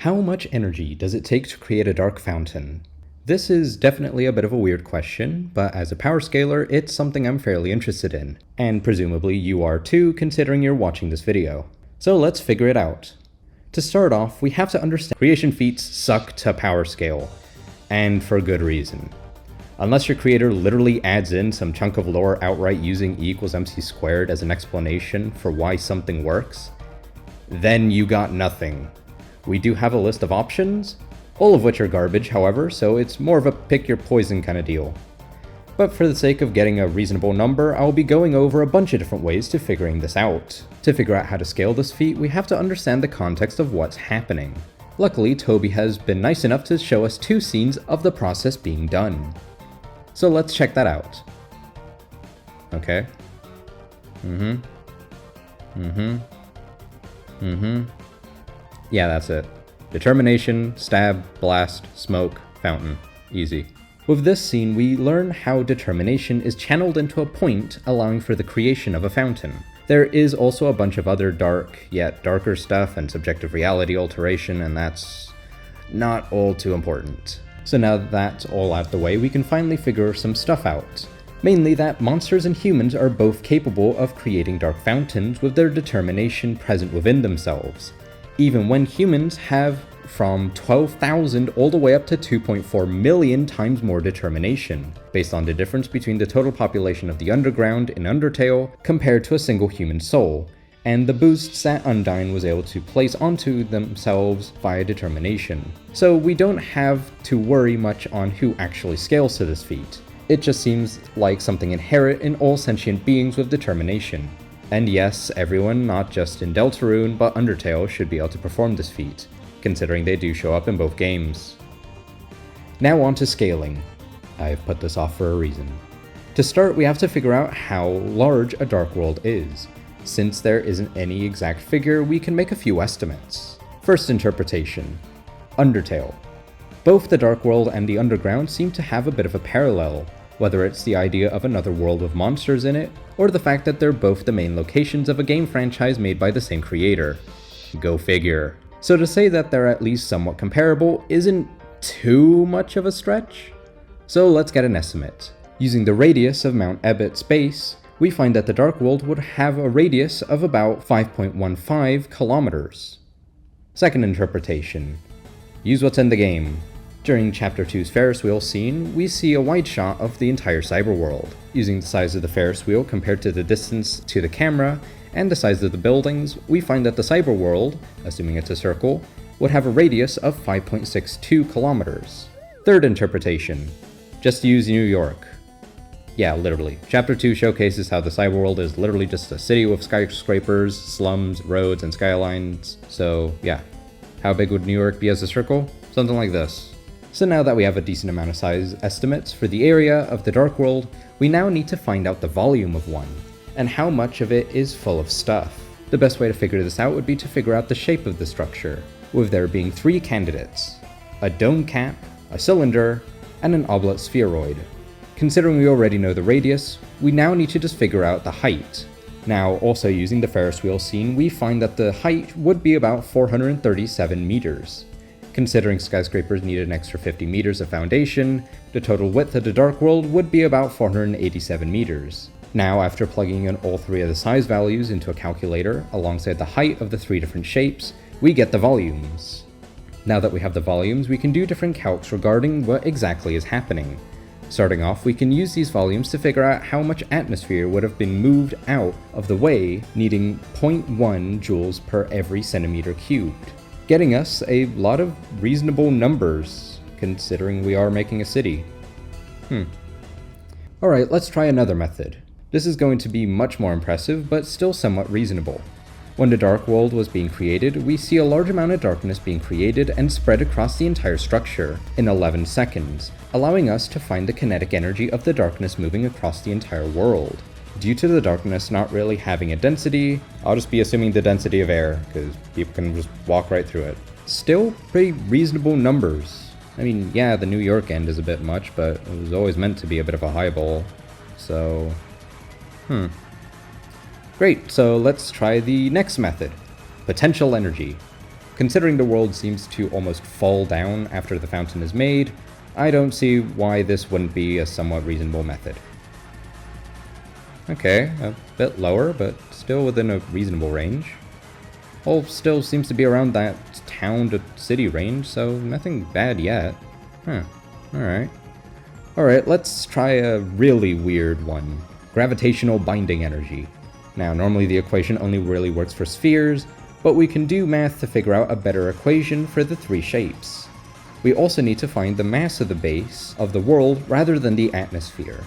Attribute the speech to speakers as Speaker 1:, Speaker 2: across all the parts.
Speaker 1: How much energy does it take to create a dark fountain? This is definitely a bit of a weird question, but as a power scaler, it's something I'm fairly interested in, and presumably you are too, considering you're watching this video. So let's figure it out. To start off, we have to understand creation feats suck to power scale, and for good reason. Unless your creator literally adds in some chunk of lore outright using E=mc² as an explanation for why something works, then you got nothing. We do have a list of options, all of which are garbage, however, so it's more of a pick your poison kind of deal. But for the sake of getting a reasonable number, I'll be going over a bunch of different ways to figuring this out. To figure out how to scale this feat, we have to understand the context of what's happening. Luckily, Toby has been nice enough to show us 2 scenes of the process being done. So let's check that out. Okay. Yeah, that's it. Determination, stab, blast, smoke, fountain. Easy. With this scene, we learn how determination is channeled into a point, allowing for the creation of a fountain. There is also a bunch of other dark, yet darker stuff and subjective reality alteration, and that's not all too important. So now that that's all out of the way, we can finally figure some stuff out. Mainly that monsters and humans are both capable of creating dark fountains with their determination present within themselves, even when humans have from 12,000 all the way up to 2.4 million times more determination, based on the difference between the total population of the underground in Undertale compared to a single human soul, and the boosts that Undyne was able to place onto themselves via determination. So we don't have to worry much on who actually scales to this feat. It just seems like something inherent in all sentient beings with determination. And yes, everyone, not just in Deltarune, but Undertale, should be able to perform this feat, considering they do show up in both games. Now on to scaling. I've put this off for a reason. To start, we have to figure out how large a dark world is. Since there isn't any exact figure, we can make a few estimates. First interpretation. Undertale. Both the Dark World and the Underground seem to have a bit of a parallel, whether it's the idea of another world with monsters in it, or the fact that they're both the main locations of a game franchise made by the same creator. Go figure. So to say that they're at least somewhat comparable isn't too much of a stretch. So let's get an estimate. Using the radius of Mount Ebot's base, we find that the Dark World would have a radius of about 5.15 kilometers. Second interpretation. Use what's in the game. During Chapter 2's Ferris wheel scene, we see a wide shot of the entire cyberworld. Using the size of the Ferris wheel compared to the distance to the camera, and the size of the buildings, we find that the cyberworld, assuming it's a circle, would have a radius of 5.62 kilometers. Third interpretation. Just use New York. Yeah, literally. Chapter 2 showcases how the cyberworld is literally just a city with skyscrapers, slums, roads, and skylines. So yeah. How big would New York be as a circle? Something like this. So now that we have a decent amount of size estimates for the area of the Dark World, we now need to find out the volume of one, and how much of it is full of stuff. The best way to figure this out would be to figure out the shape of the structure, with there being 3 candidates: a dome cap, a cylinder, and an oblate spheroid. Considering we already know the radius, we now need to just figure out the height. Now, also using the Ferris wheel scene, we find that the height would be about 437 meters. Considering skyscrapers need an extra 50 meters of foundation, the total width of the Dark World would be about 487 meters. Now, after plugging in all 3 of the size values into a calculator, alongside the height of the 3 different shapes, we get the volumes. Now that we have the volumes, we can do different calcs regarding what exactly is happening. Starting off, we can use these volumes to figure out how much atmosphere would have been moved out of the way, needing 0.1 joules per every centimeter cubed, getting us a lot of reasonable numbers, considering we are making a city. Alright, let's try another method. This is going to be much more impressive, but still somewhat reasonable. When the Dark World was being created, we see a large amount of darkness being created and spread across the entire structure in 11 seconds, allowing us to find the kinetic energy of the darkness moving across the entire world. Due to the darkness not really having a density, I'll just be assuming the density of air, because people can just walk right through it. Still pretty reasonable numbers. I mean, yeah, the New York end is a bit much, but it was always meant to be a bit of a highball, so... Great, so let's try the next method. Potential energy. Considering the world seems to almost fall down after the fountain is made, I don't see why this wouldn't be a somewhat reasonable method. Okay, a bit lower, but still within a reasonable range. Hole still seems to be around that town to city range, so nothing bad yet. Huh, alright. Alright, let's try a really weird one. Gravitational binding energy. Now, normally the equation only really works for spheres, but we can do math to figure out a better equation for the three shapes. We also need to find the mass of the base of the world rather than the atmosphere,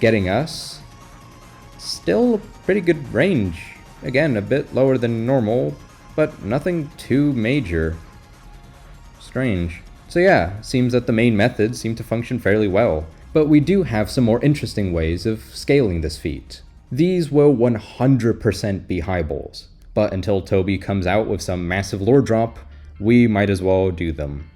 Speaker 1: getting us still a pretty good range. Again, a bit lower than normal, but nothing too major. Strange. So yeah, seems that the main methods seem to function fairly well, but we do have some more interesting ways of scaling this feat. These will 100% be highballs, but until Toby comes out with some massive lore drop, we might as well do them.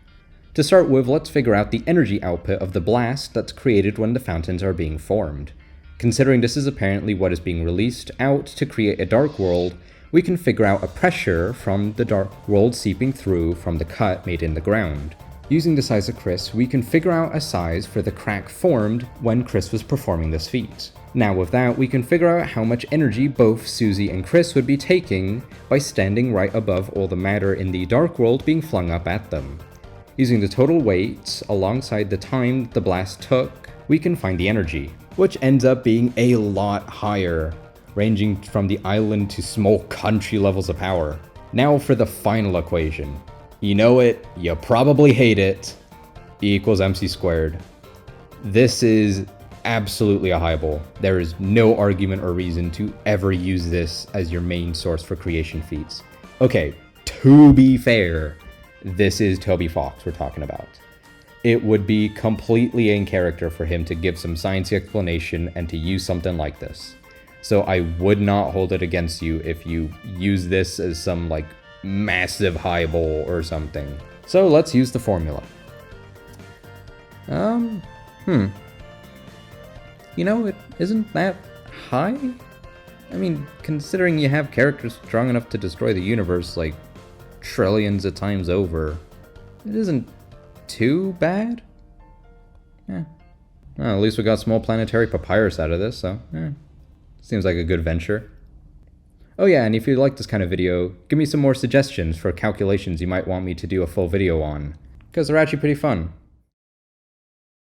Speaker 1: To start with, let's figure out the energy output of the blast that's created when the fountains are being formed. Considering this is apparently what is being released out to create a dark world, we can figure out a pressure from the dark world seeping through from the cut made in the ground. Using the size of Chris, we can figure out a size for the crack formed when Chris was performing this feat. Now with that, we can figure out how much energy both Susie and Chris would be taking by standing right above all the matter in the dark world being flung up at them. Using the total weight alongside the time the blast took, we can find the energy, which ends up being a lot higher, ranging from the island to small country levels of power. Now for the final equation. You know it, you probably hate it. E equals mc squared. This is absolutely a highball. There is no argument or reason to ever use this as your main source for creation feats. Okay, to be fair, this is Toby Fox we're talking about. It would be completely in character for him to give some sciencey explanation and to use something like this. So I would not hold it against you if you use this as some like massive highball or something. So let's use the formula. You know, it isn't that high? I mean, considering you have characters strong enough to destroy the universe like trillions of times over, it isn't too bad? Yeah. Well, at least we got small planetary papyrus out of this, so seems like a good venture. Oh yeah, and if you like this kind of video, give me some more suggestions for calculations you might want me to do a full video on, because they're actually pretty fun.